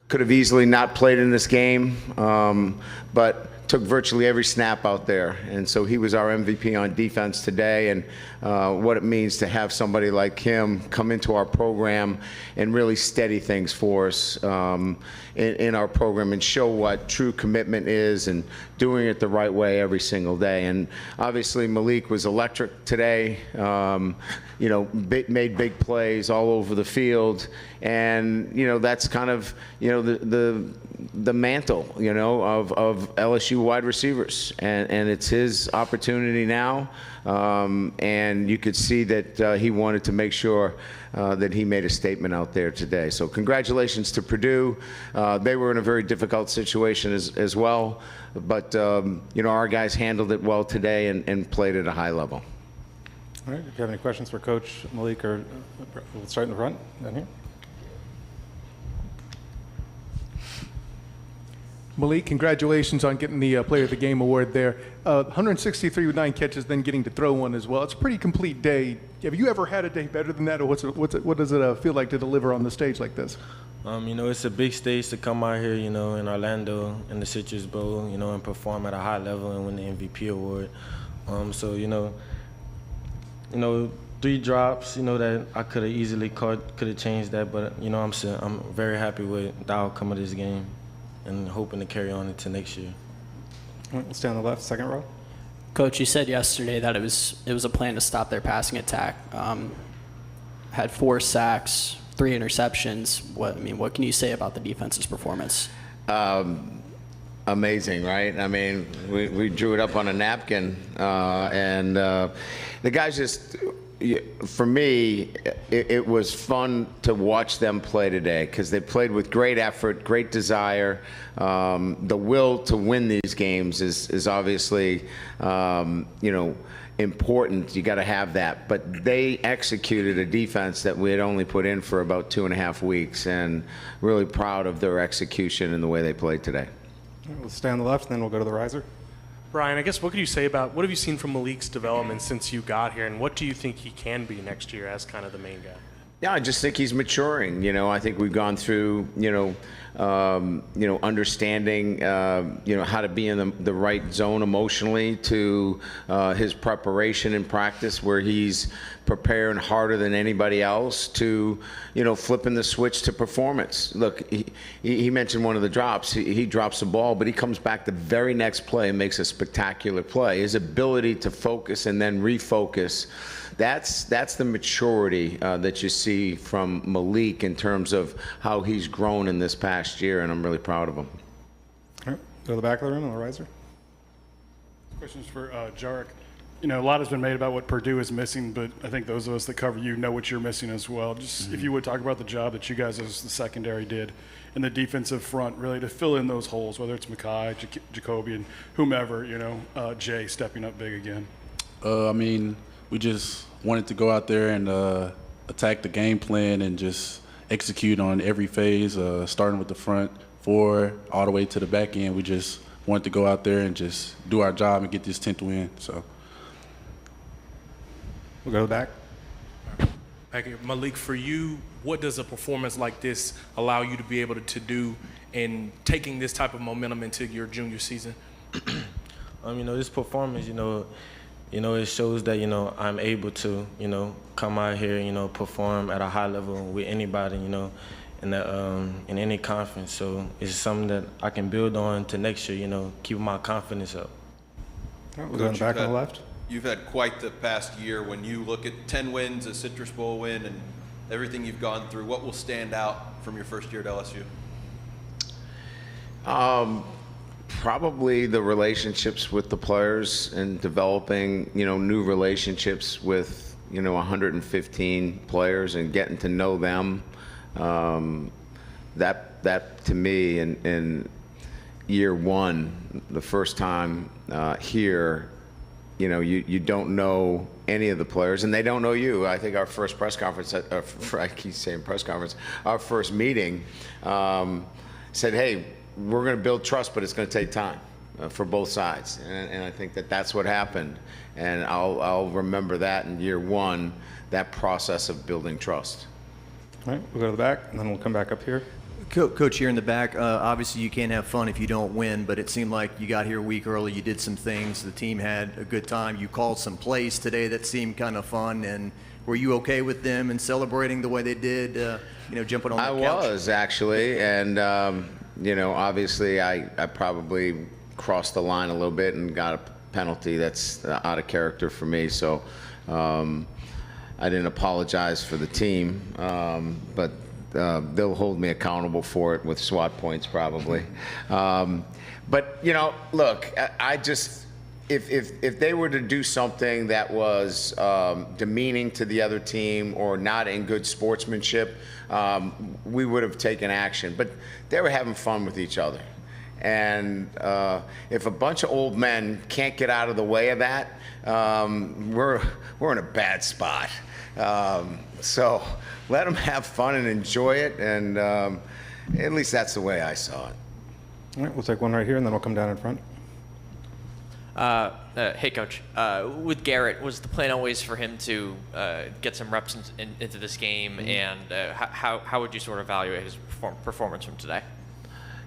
Could have easily not played in this game, but took virtually every snap out there. And so he was our MVP on defense today, and what it means to have somebody like him come into our program and really steady things for us in our program and show what true commitment is and doing it the right way every single day. And obviously Malik was electric today, made big plays all over the field. And, that's kind of, the mantle, of LSU wide receivers. And it's his opportunity now. And you could see that he wanted to make sure that he made a statement out there today. So congratulations to Purdue. They were in a very difficult situation as well. But, our guys handled it well today and played at a high level. All right, if you have any questions for Coach Malik, or we'll start in the front, down here. Malik, congratulations on getting the Player of the Game award there. 163 with 9 catches, then getting to throw one as well. It's a pretty complete day. Have you ever had a day better than that, or what does it feel like to deliver on the stage like this? It's a big stage to come out here, in Orlando, in the Citrus Bowl, and perform at a high level and win the MVP award. 3 drops, that I could have easily caught, could have changed that, but I'm very happy with the outcome of this game and hoping to carry on into next year. All right, we'll stay on the left, second row. Coach, you said yesterday that it was a plan to stop their passing attack. Had 4 sacks, 3 interceptions. What can you say about the defense's performance? Amazing, right? I mean, we drew it up on a napkin, and the guys just, for me, it was fun to watch them play today because they played with great effort, great desire. The will to win these games is obviously, important. You got to have that. But they executed a defense that we had only put in for about 2.5 weeks, and really proud of their execution and the way they played today. All right, we'll stay on the left, and then we'll go to the riser. Brian, I guess what could you say about, what have you seen from Malik's development since you got here, and what do you think he can be next year as kind of the main guy? Yeah, I just think he's maturing. I think we've gone through, understanding, how to be in the right zone emotionally to his preparation and practice, where he's preparing harder than anybody else, to, flipping the switch to performance. Look, he mentioned one of the drops. He drops the ball, but he comes back the very next play and makes a spectacular play. His ability to focus and then refocus, that's the maturity that you see from Malik in terms of how he's grown in this past year, and I'm really proud of him. All right, go to the back of the room on the riser. Questions for Jarek. A lot has been made about what Purdue is missing, but I think those of us that cover you know what you're missing as well. Just if you would talk about the job that you guys as the secondary did in the defensive front, really to fill in those holes, whether it's Makai, Jacoby, and whomever, Jay stepping up big again. We just wanted to go out there and attack the game plan and just execute on every phase, starting with the front 4 all the way to the back end. We just wanted to go out there and just do our job and get this 10th win. So we'll go to the back. Malik, for you, what does a performance like this allow you to be able to do in taking this type of momentum into your junior season? This performance, it shows that, I'm able to, come out here, perform at a high level with anybody, in any conference. So it's something that I can build on to next year, keep my confidence up. All right, we'll go in the back on the left. You've had quite the past year. When you look at 10 wins, a Citrus Bowl win, and everything you've gone through, what will stand out from your first year at LSU? Probably the relationships with the players and developing, new relationships with, 115 players and getting to know them. That to me in year 1, the first time here, you don't know any of the players, and they don't know you. I think our first press conference, I keep saying press conference, our first meeting said, hey, we're going to build trust, but it's going to take time for both sides. And I think that's what happened. And I'll remember that in year 1, that process of building trust. All right, we'll go to the back, and then we'll come back up here. Coach, here in the back, obviously you can't have fun if you don't win, but it seemed like you got here a week early, you did some things, the team had a good time, you called some plays today that seemed kind of fun, and were you okay with them and celebrating the way they did, jumping on the couch? I was, actually, and, obviously I probably crossed the line a little bit and got a penalty that's out of character for me, so I didn't apologize for the team, but they'll hold me accountable for it with SWAT points probably. But look, I just if they were to do something that was demeaning to the other team or not in good sportsmanship, we would have taken action. But they were having fun with each other. And if a bunch of old men can't get out of the way of that, we're in a bad spot. So let them have fun and enjoy it, and at least that's the way I saw it. All right, we'll take one right here, and then we'll come down in front. Hey, Coach. With Garrett, was the plan always for him to get some reps into this game, and how would you sort of evaluate his performance from today?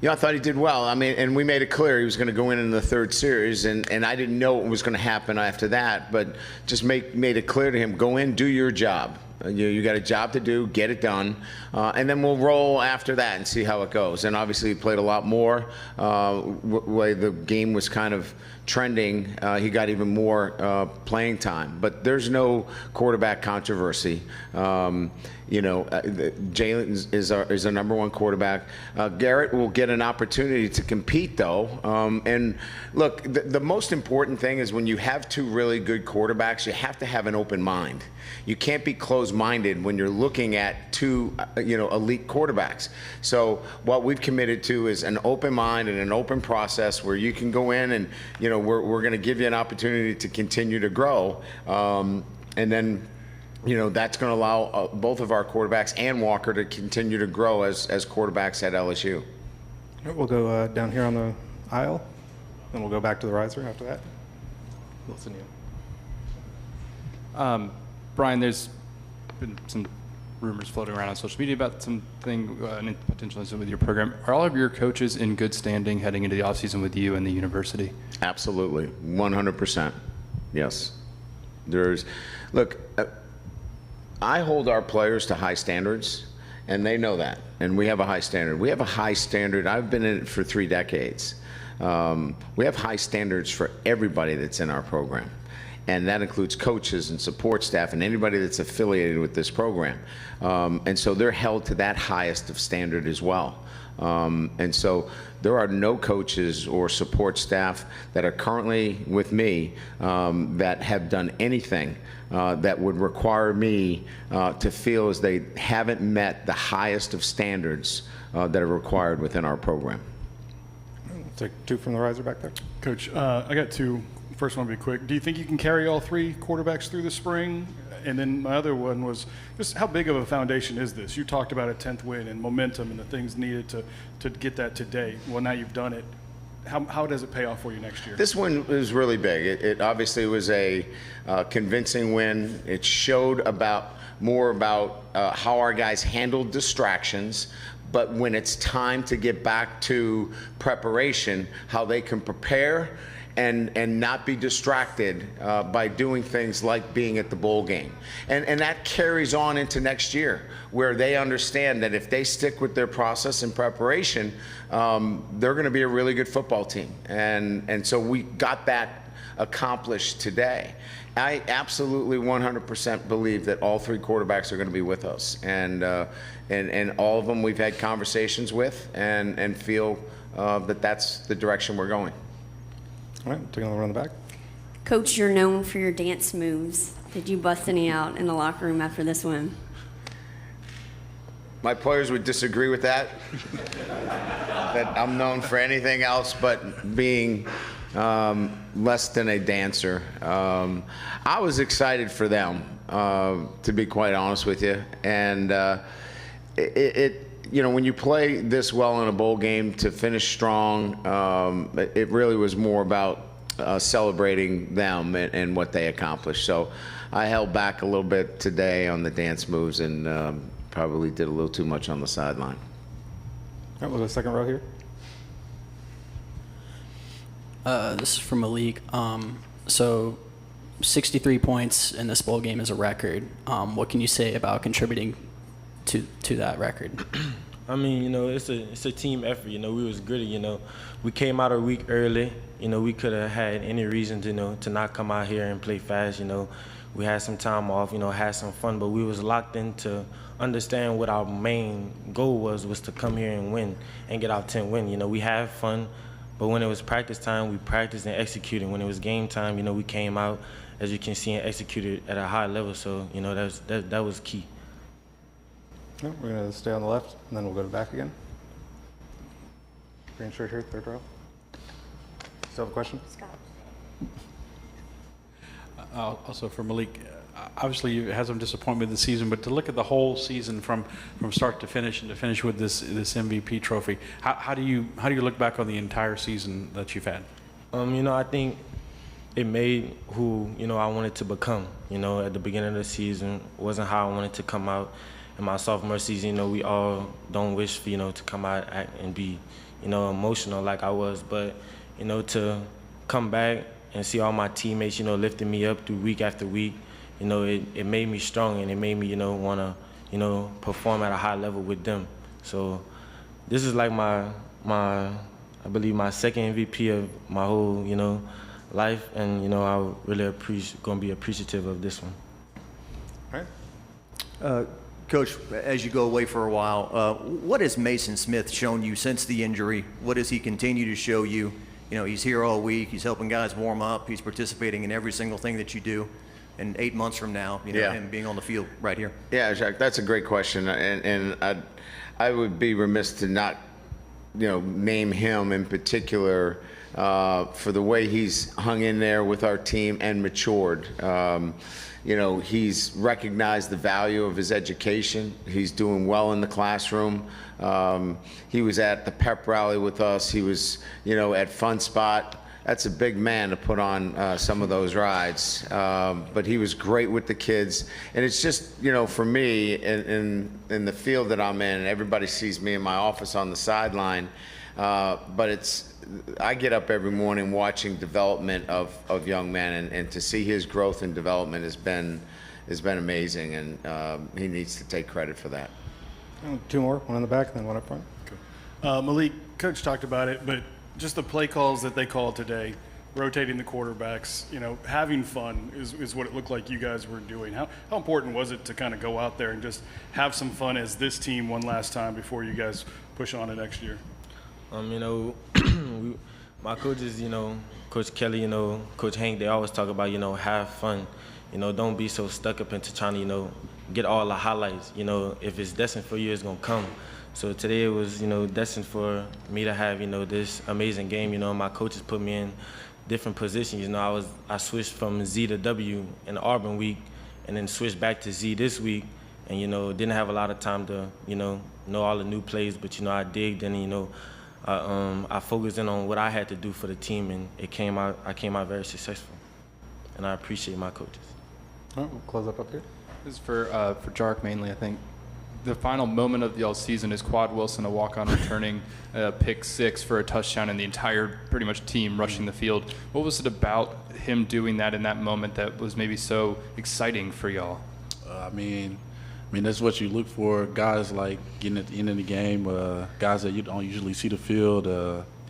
I thought he did well. I mean, and we made it clear he was going to go in the third series, and I didn't know what was going to happen after that, but just made it clear to him, go in, do your job. You got a job to do, get it done, and then we'll roll after that and see how it goes. And obviously he played a lot more. Way the game was kind of trending, he got even more playing time. But there's no quarterback controversy. Jalen is our number one quarterback. Garrett will get an opportunity to compete, though. And look, the most important thing is when you have two really good quarterbacks, you have to have an open mind. You can't be closed-minded when you're looking at two, elite quarterbacks. So what we've committed to is an open mind and an open process where you can go in and, we're going to give you an opportunity to continue to grow. And then, that's going to allow both of our quarterbacks and Walker to continue to grow as quarterbacks at LSU. We'll go down here on the aisle, then we'll go back to the riser after that. Listen to you. Brian, there's been some rumors floating around on social media about something, potential incident with your program. Are all of your coaches in good standing heading into the offseason with you and the university? Absolutely, 100%. Yes. Look, I hold our players to high standards, and they know that. And we have a high standard. We have a high standard. I've been in it for 3 decades. We have high standards for everybody that's in our program. And that includes coaches and support staff and anybody that's affiliated with this program. And so they're held to that highest of standard as well. And so there are no coaches or support staff that are currently with me that have done anything that would require me to feel as they haven't met the highest of standards that are required within our program. We'll take 2 from the riser back there. Coach, I got 2. First one will be quick. Do you think you can carry all 3 quarterbacks through the spring? And then my other one was just how big of a foundation is this? You talked about a 10th win and momentum and the things needed to get that today. Well, now you've done it. How does it pay off for you next year? This one was really big. It obviously was a convincing win. It showed more about how our guys handled distractions, but when it's time to get back to preparation, how they can prepare and not be distracted by doing things like being at the bowl game. And that carries on into next year, where they understand that if they stick with their process and preparation, they're going to be a really good football team. And so we got that accomplished today. I absolutely 100% believe that all 3 quarterbacks are going to be with us. And all of them we've had conversations with and feel that that's the direction we're going. All right, take another one in the back. Coach, you're known for your dance moves. Did you bust any out in the locker room after this win? My players would disagree with that. That I'm known for anything else but being less than a dancer. I was excited for them, to be quite honest with you. And when you play this well in a bowl game to finish strong, it really was more about celebrating them and what they accomplished. So I held back a little bit today on the dance moves and probably did a little too much on the sideline. right, we'll go second row here. This is from Malik. So 63 points in this bowl game is a record. What can you say about contributing to that record? I mean, you know, it's a team effort. You know, we was gritty. You know, we came out a week early. You know, we could have had any reason to, you know, to not come out here and play fast. You know, we had some time off. You know, had some fun, but we was locked in to understand what our main goal was to come here and win and get our 10 win. You know, we had fun, but when it was practice time, we practiced and executed. When it was game time, you know, we came out, as you can see, and executed at a high level. So, you know, that was key. No, we're going to stay on the left, and then we'll go to back again. Green shirt here, third row. Still have a question? Also for Malik, obviously you had some disappointment this season, but to look at the whole season from start to finish and to finish with this MVP trophy, how do you look back on the entire season that you've had? You know, I think it made who, you know, I wanted to become. You know, at the beginning of the season, wasn't how I wanted to come out. In my sophomore season, you know, we all don't wish for, you know, to come out and be, you know, emotional like I was. But, you know, to come back and see all my teammates, you know, lifting me up through week after week, you know, it made me strong, and it made me, you know, want to, you know, perform at a high level with them. So this is like I believe my second MVP of my whole, you know, life. And, you know, I really going to be appreciative of this one. All right. Coach, as you go away for a while, what has Mason Smith shown you since the injury? What does he continue to show you? You know, he's here all week. He's helping guys warm up. He's participating in every single thing that you do. And 8 months from now, you know, him being on the field right here. Yeah, Jacques, that's a great question, and I would be remiss to not, you know, name him in particular for the way he's hung in there with our team and matured. You know, he's recognized the value of his education. He's doing well in the classroom. He was at the pep rally with us. He was, you know, at Fun Spot. That's a big man to put on some of those rides. But he was great with the kids. And it's just, you know, for me, in the field that I'm in, everybody sees me in my office on the sideline. But I get up every morning watching development of young men, and to see his growth and development has been amazing, and he needs to take credit for that. Two more, one in the back and then one up front. Malik, Coach talked about it, but just the play calls that they called today, rotating the quarterbacks, you know, having fun is what it looked like you guys were doing. How important was it to kind of go out there and just have some fun as this team one last time before you guys push on to next year? You know, my coaches, you know, Coach Kelly, you know, Coach Hank, they always talk about, you know, have fun. You know, don't be so stuck up into trying to, you know, get all the highlights. You know, if it's destined for you, it's going to come. So today it was, you know, destined for me to have, you know, this amazing game. You know, my coaches put me in different positions. You know, I switched from Z to W in the Auburn week, and then switched back to Z this week. And, you know, didn't have a lot of time to, you know all the new plays, but, you know, I digged and, you know, I focused in on what I had to do for the team, and I came out very successful. And I appreciate my coaches. All right, we'll close up here. This is for Jarek mainly, I think. The final moment of y'all's season is Quad Wilson, a walk-on returning pick 6 for a touchdown, and the entire pretty much team rushing the field. What was it about him doing that in that moment that was maybe so exciting for y'all? I mean, that's what you look for. Guys like getting at the end of the game, guys that you don't usually see the field,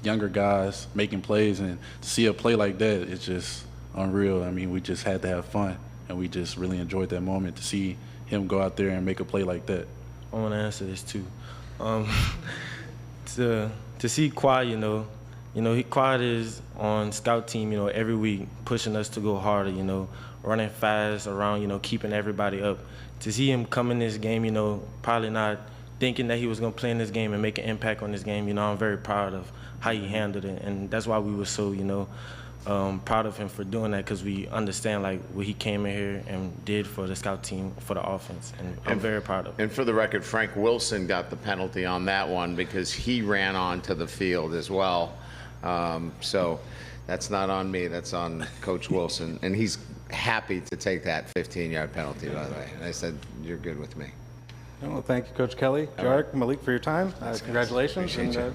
younger guys making plays, and to see a play like that, it's just unreal. I mean, we just had to have fun, and we just really enjoyed that moment to see him go out there and make a play like that. I want to answer this too. To see Quad, Quad is on scout team, you know, every week pushing us to go harder, you know, running fast around, you know, keeping everybody up. To see him come in this game, you know, probably not thinking that he was going to play in this game and make an impact on this game, you know, I'm very proud of how he handled it. And that's why we were so, you know, proud of him for doing that, because we understand, like, what he came in here and did for the scout team, for the offense. And I'm very proud of him. And for the record, Frank Wilson got the penalty on that one because he ran onto the field as well. So that's not on me. That's on Coach Wilson. And he's happy to take that 15-yard penalty, by the way. And I said, you're good with me. Well, thank you, Coach Kelly, Jarek, Malik, for your time. Congratulations. Appreciate And, you.